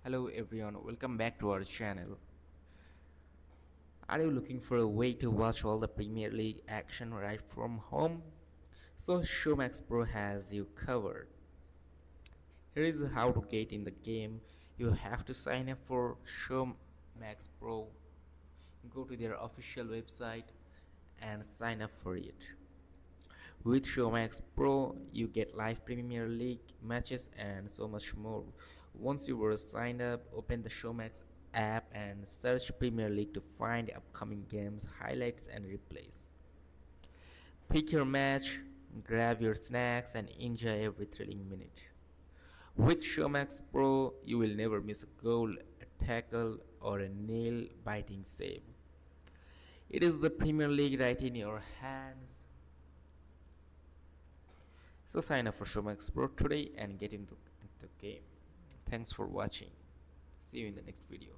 Hello everyone, welcome back to our channel. Are you looking for a way to watch all the Premier League action right from home? So Showmax Pro has you covered. Here is how to get in the game. You have to sign up for Showmax Pro. Go to their official website and sign up for it. With Showmax Pro, you get live Premier League matches and so much more. Once you were signed up, open the Showmax app and search Premier League to find upcoming games, highlights, and replays. Pick your match, grab your snacks, and enjoy every thrilling minute. With Showmax Pro, you will never miss a goal, a tackle, or a nail biting save. It is the Premier League right in your hands. So sign up for Showmax Pro today and get into the game. Thanks for watching. See you in the next video.